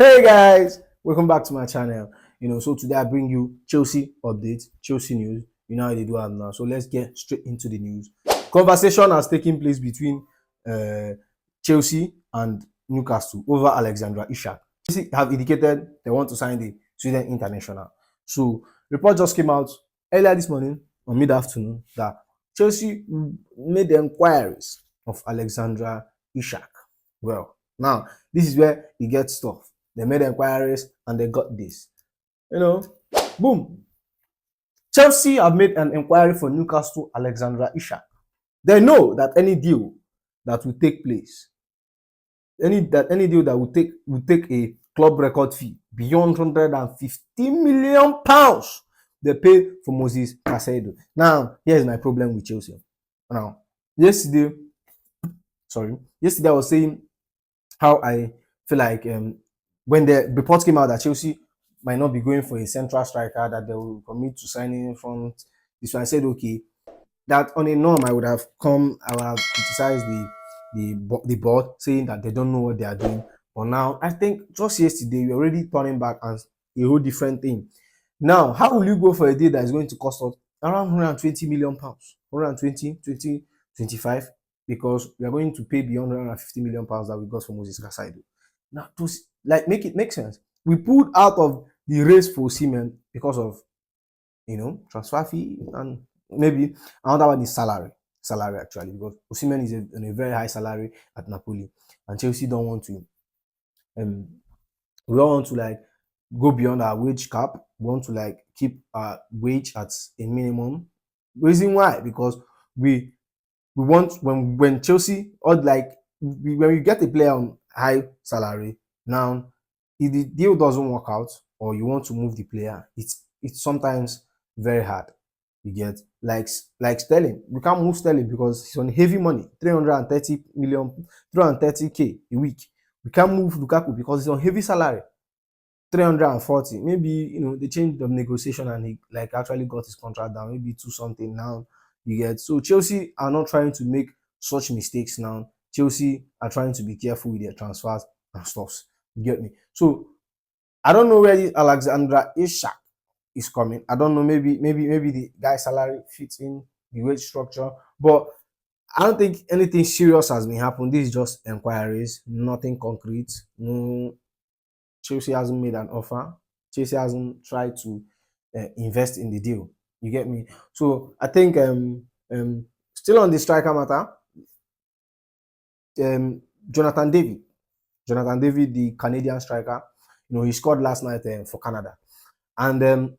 Hey guys, welcome back to my channel. So today I bring you Chelsea updates, Chelsea news. You know how they do have now. So let's get straight into the news. Conversation has taken place between uh, Chelsea and Newcastle over Alexandra Isak. Chelsea have indicated they want to sign the Sweden international. So report just came out earlier this morning or mid-afternoon that Chelsea made the inquiries of Alexandra Isak. Well, now this is where it gets tough. They made inquiries and they got this. Boom. Chelsea have made an inquiry for Newcastle Alexandra Isak. They know that any deal that will take place, any deal that will take a club record fee beyond £150 million, they pay for Moses Caicedo. Now, here's my problem with Chelsea. Now, yesterday I was saying how I feel like when the reports came out that Chelsea might not be going for a central striker, that they will commit to signing in front. This one, I said, okay, that on a norm, I would have criticized the board, saying that they don't know what they are doing. But now, I think just yesterday, we're already turning back and a whole different thing. Now, how will you go for a deal that is going to cost us around £120 million, 120, 25, because we are going to pay beyond £150 million that we got from Moses Caicedo. Now, to make it make sense, we pulled out of the race for Osimhen because of transfer fee, and maybe another one is salary actually, because Osimhen is on a very high salary at Napoli, and Chelsea don't want to we don't want to go beyond our wage cap. We want to keep our wage at a minimum. Reason why? Because we want, when Chelsea, or when you get a player on high salary, now if the deal doesn't work out or you want to move the player, it's sometimes very hard. You get like Sterling. We can't move Sterling because he's on heavy money, 330k a week. We can't move Lukaku because he's on heavy salary, 340. Maybe they changed the negotiation and he actually got his contract down, maybe to something now. You get, so Chelsea are not trying to make such mistakes now. Chelsea are trying to be careful with their transfers and stuffs. You get me? So I don't know where this Alexandra Isak is coming. I don't know. Maybe the guy's salary fits in the wage structure, but I don't think anything serious has been happening. This is just inquiries, nothing concrete. No, Chelsea hasn't made an offer. Chelsea hasn't tried to invest in the deal. You get me? So I think still on the striker matter, Jonathan David, the Canadian striker, he scored last night for Canada, and a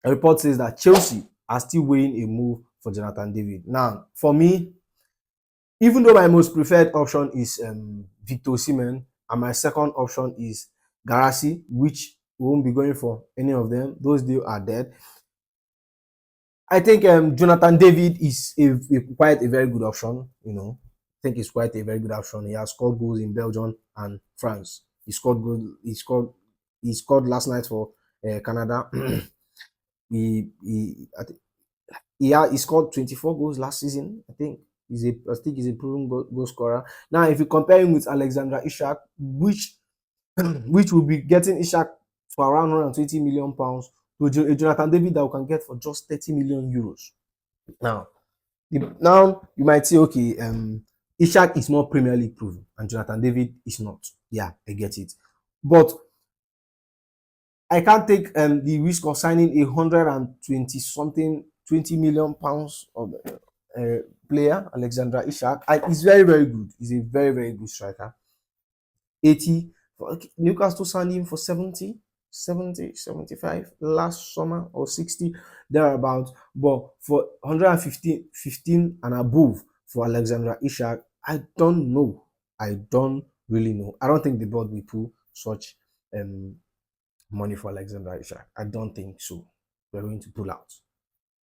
report says that Chelsea are still weighing a move for Jonathan David. Now, for me, even though my most preferred option is Victor Osimhen, and my second option is Garassi, which we won't be going for any of them. Those deals are dead. I think Jonathan David is quite a very good option. I think it's quite a very good option. He has scored goals in Belgium and France. He scored goals. He scored last night for Canada. He scored 24 goals last season. I think he's a proven goal scorer. Now, if you compare him with Alexandra Isak, which will be getting Isak for around £120 million, to a Jonathan David that we can get for just €30 million. Now you might say, okay, Isak is more Premier League proven and Jonathan David is not. Yeah, I get it, but I can't take the risk of signing 120 something £20 million of player, Alexandra Isak. He's very, very good. He's a very, very good striker. 80. Newcastle signed him for 70, 75 last summer, or 60, thereabouts. But for 115 and above for Alexandra Isak, I don't know. I don't really know. I don't think the board will pull such money for Alexandra Isak. I don't think so. We're going to pull out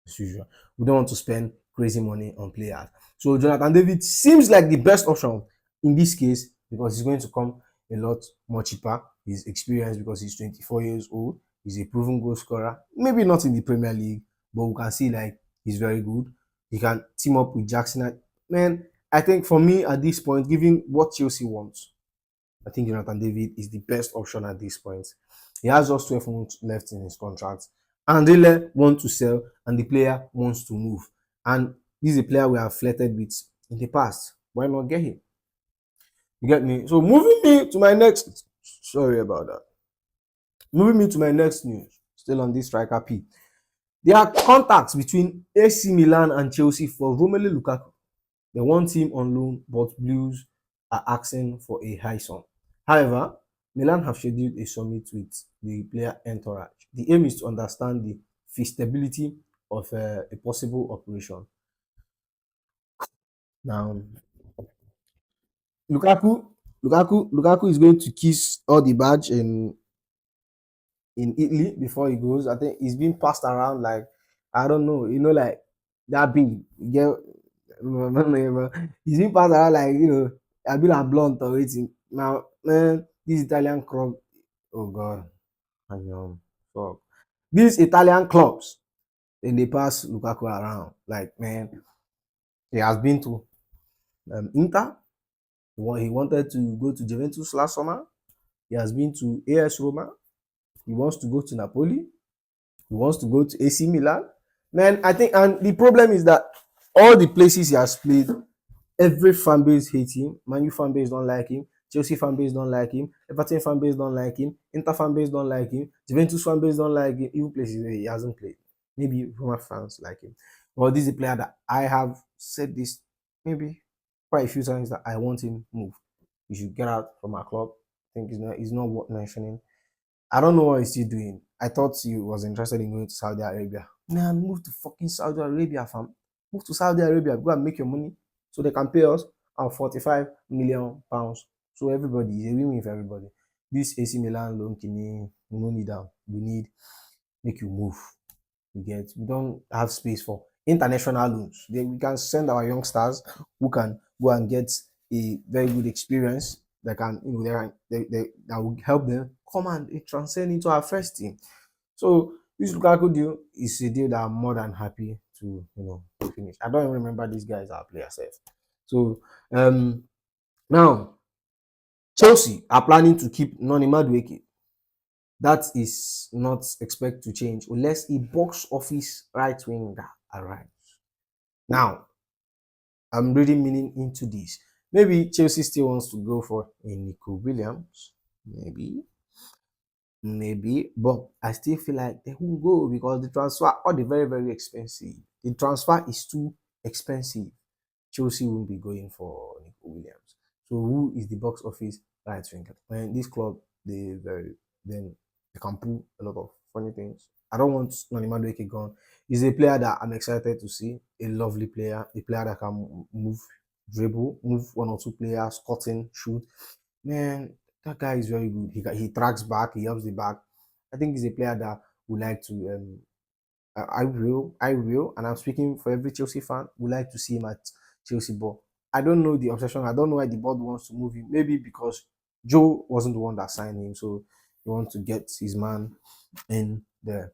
as usual. We don't want to spend crazy money on players. So Jonathan David seems like the best option in this case, because he's going to come a lot more cheaper. He's experienced because he's 24 years old. He's a proven goal scorer. Maybe not in the Premier League, but we can see he's very good. He can team up with Jackson. Man, I think for me at this point, given what Chelsea wants, I think Jonathan David is the best option at this point. He has just 12 months left in his contract. And Dele wants to sell, and the player wants to move. And this is a player we have flirted with in the past. Why not get him? You get me? So moving me to my next. Sorry about that. Moving me to my next news. Still on this striker P. There are contacts between AC Milan and Chelsea for Romelu Lukaku. They want him on loan, but Blues are asking for a high sum. However, Milan have scheduled a summit with the player entourage. The aim is to understand the feasibility of a possible operation. Now, Lukaku is going to kiss all the badge in Italy before he goes. I think he's been passed around like I don't know, like that big. Get he's been passed around like I be like blunt or waiting. Now, man, this Italian club, oh god, I know, fuck. These Italian clubs, they pass Lukaku around. Like, man, he has been to Inter. He wanted to go to Juventus last summer. He has been to AS Roma. He wants to go to Napoli. He wants to go to AC Milan. Man, I think, and the problem is that all the places he has played, every fan base hates him. Man U fan base don't like him. Chelsea fan base don't like him. Everton fan base don't like him. Inter fan base don't like him. Juventus fan base don't like him. Even places where he hasn't played. Maybe Roma fans like him. Well, this is a player that I have said this maybe quite a few times that I want him move. He should get out from our club. I think it's not worth mentioning. I don't know what he's still doing. I thought he was interested in going to Saudi Arabia. Man, move to fucking Saudi Arabia, fam. Move to Saudi Arabia. Go and make your money so they can pay us our 45 million pounds. So everybody is a win-win for everybody. This AC Milan loan, Kini, we don't need that. We need make you move. We don't have space for international loans. We can send our youngsters who can go and get a very good experience that can, that will help them come and transcend into our first team. So this Lukaku deal is a deal that I'm more than happy to, finish. I don't even remember these guys are players safe. So now Chelsea are planning to keep Noni. That is not expected to change unless a box office right winger arrives. Now, I'm reading meaning into this. Maybe Chelsea still wants to go for a Nico Williams. Maybe, but I still feel like they won't go because the transfer are the very, very expensive. The transfer is too expensive. Chelsea won't be going for Nico Williams. So who is the box office right winger? When this club then they can pull a lot of funny things. I don't want Noni Madueke gone. He's a player that I'm excited to see. A lovely player, a player that can move, dribble, move one or two players, cutting, shoot. Man, that guy is very good. He tracks back, he helps the back. I think he's a player that would like to I will, and I'm speaking for every Chelsea fan, would like to see him at Chelsea. But I don't know the obsession. I don't know why the board wants to move him. Maybe because Joe wasn't the one that signed him, so he wants to get his man in there.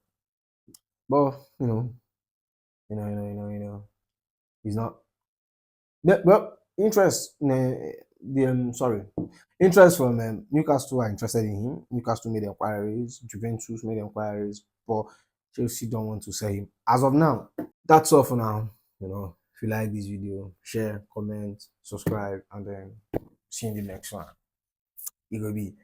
But he's not. Well, interest from Newcastle are interested in him. Newcastle made inquiries. Juventus made inquiries, but Chelsea don't want to sell him as of now. That's all for now. If you like this video, share, comment, subscribe, and then see you in the next one. It will be